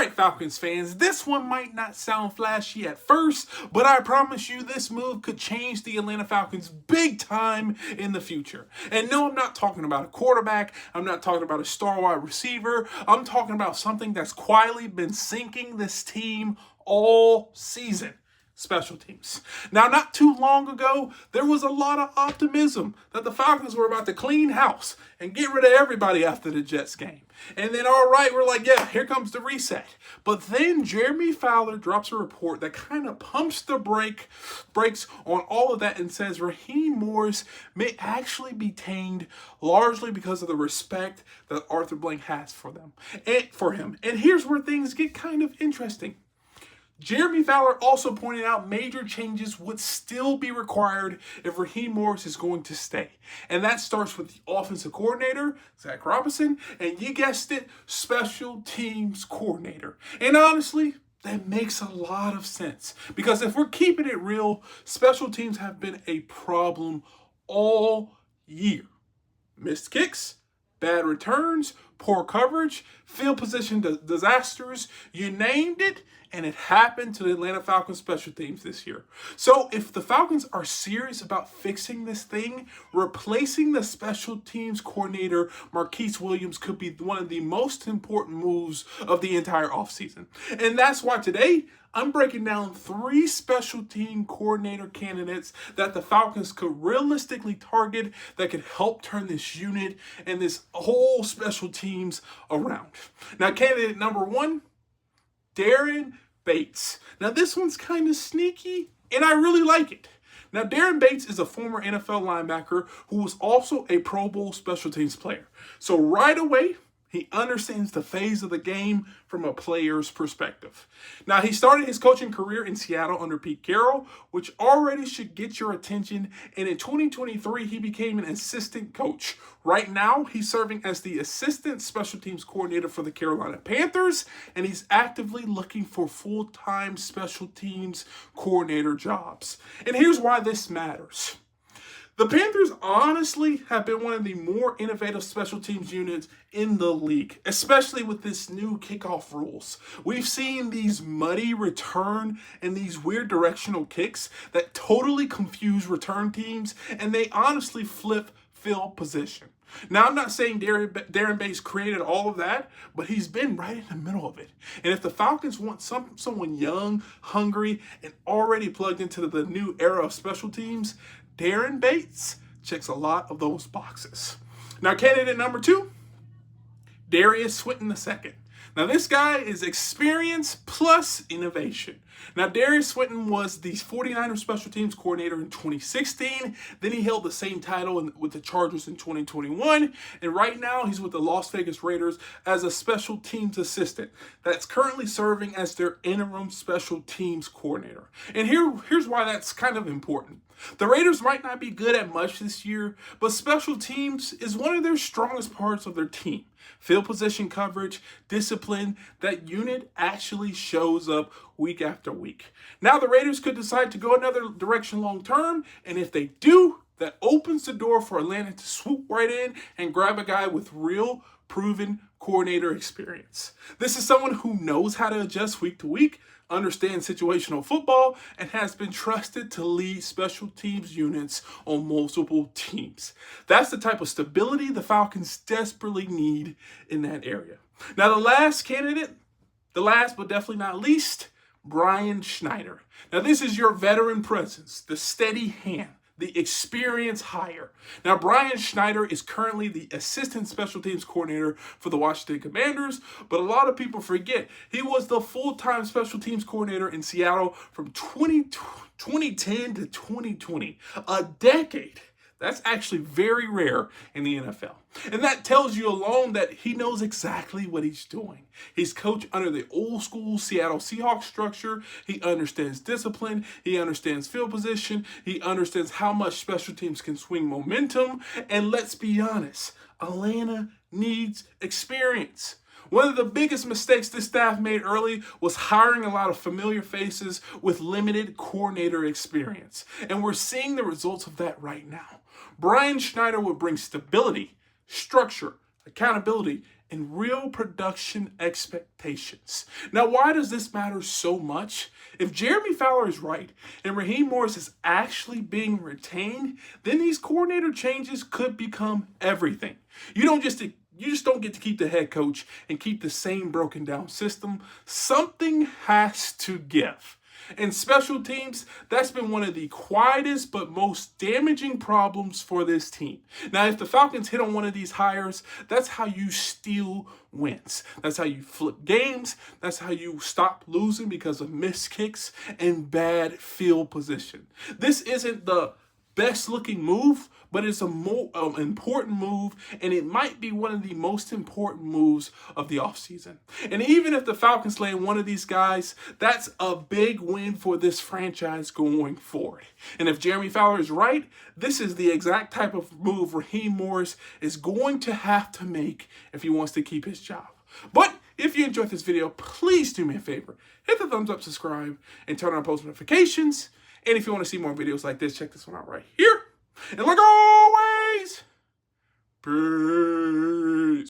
Alright, Falcons fans, this one might not sound flashy at first, but I promise you this move could change the Atlanta Falcons big time in the future. And no, I'm not talking about a quarterback, I'm not talking about a star wide receiver, I'm talking about something that's quietly been sinking this team all season. Special teams. Now, not too long ago, there was a lot of optimism that the Falcons were about to clean house and get rid of everybody after the Jets game. And then, all right, we're like, yeah, here comes the reset. But then Jeremy Fowler drops a report that kind of pumps the brakes on all of that and says Raheem Morris may actually be tamed largely because of the respect that Arthur Blank has for him. And here's where things get kind of interesting. Jeremy Fowler also pointed out major changes would still be required if Raheem Morris is going to stay. And that starts with the offensive coordinator, Zach Robinson, and you guessed it, special teams coordinator. And honestly, that makes a lot of sense. Because if we're keeping it real, special teams have been a problem all year. Missed kicks, bad returns, poor coverage, field position disasters, you named it, and it happened to the Atlanta Falcons special teams this year. So if the Falcons are serious about fixing this thing, replacing the special teams coordinator, Marquice Williams, could be one of the most important moves of the entire offseason. And that's why today, I'm breaking down 3 special team coordinator candidates that the Falcons could realistically target that could help turn this unit and this whole special teams around. Now, candidate number 1, Darren Bates. Now, this one's kind of sneaky, and I really like it. Now, Darren Bates is a former NFL linebacker who was also a Pro Bowl special teams player. So right away, he understands the phase of the game from a player's perspective. Now, he started his coaching career in Seattle under Pete Carroll, which already should get your attention. And in 2023, he became an assistant coach. Right now, he's serving as the assistant special teams coordinator for the Carolina Panthers, and he's actively looking for full-time special teams coordinator jobs. And here's why this matters. The Panthers honestly have been one of the more innovative special teams units in the league, especially with this new kickoff rules. We've seen these muddy return and these weird directional kicks that totally confuse return teams, and they honestly flip field position. Now, I'm not saying Darren Bates created all of that, but he's been right in the middle of it. And if the Falcons want someone young, hungry, and already plugged into the new era of special teams, Darren Bates checks a lot of those boxes. Now, candidate number 2, Darius Swinten II. Now, this guy is experience plus innovation. Now, Darius Swinten was the 49ers special teams coordinator in 2016. Then he held the same title with the Chargers in 2021. And right now, he's with the Las Vegas Raiders as a special teams assistant that's currently serving as their interim special teams coordinator. And here's why that's kind of important. The Raiders might not be good at much this year, but special teams is one of their strongest parts of their team. Field position coverage, discipline, that unit actually shows up week after week. Now the Raiders could decide to go another direction long term, and if they do, that opens the door for Atlanta to swoop right in and grab a guy with real proven coordinator experience. This is someone who knows how to adjust week to week, understands situational football, and has been trusted to lead special teams units on multiple teams. That's the type of stability the Falcons desperately need in that area. Now, the last candidate, the last but definitely not least, Brian Schneider. Now, this is your veteran presence, the steady hand, the experience hire. Now, Brian Schneider is currently the assistant special teams coordinator for the Washington Commanders, but a lot of people forget he was the full-time special teams coordinator in Seattle from 2010 to 2020, a decade. That's actually very rare in the NFL. And that tells you alone that he knows exactly what he's doing. He's coached under the old school Seattle Seahawks structure. He understands discipline. He understands field position. He understands how much special teams can swing momentum. And let's be honest, Atlanta needs experience. One of the biggest mistakes this staff made early was hiring a lot of familiar faces with limited coordinator experience. And we're seeing the results of that right now. Brian Schneider would bring stability, structure, accountability, and real production expectations. Now, why does this matter so much? If Jeremy Fowler is right and Raheem Morris is actually being retained, then these coordinator changes could become everything. You just don't get to keep the head coach and keep the same broken down system. Something has to give. In special teams, that's been one of the quietest but most damaging problems for this team. Now, if the Falcons hit on one of these hires, that's how you steal wins. That's how you flip games. That's how you stop losing because of missed kicks and bad field position. This isn't the best looking move, but it's a more important move, and it might be one of the most important moves of the offseason. And even if the Falcons land one of these guys, that's a big win for this franchise going forward. And if Jeremy Fowler is right, this is the exact type of move Raheem Morris is going to have to make if he wants to keep his job. But if you enjoyed this video, please do me a favor. Hit the thumbs up, subscribe, and turn on post notifications. And if you want to see more videos like this, check this one out right here. And like always, peace.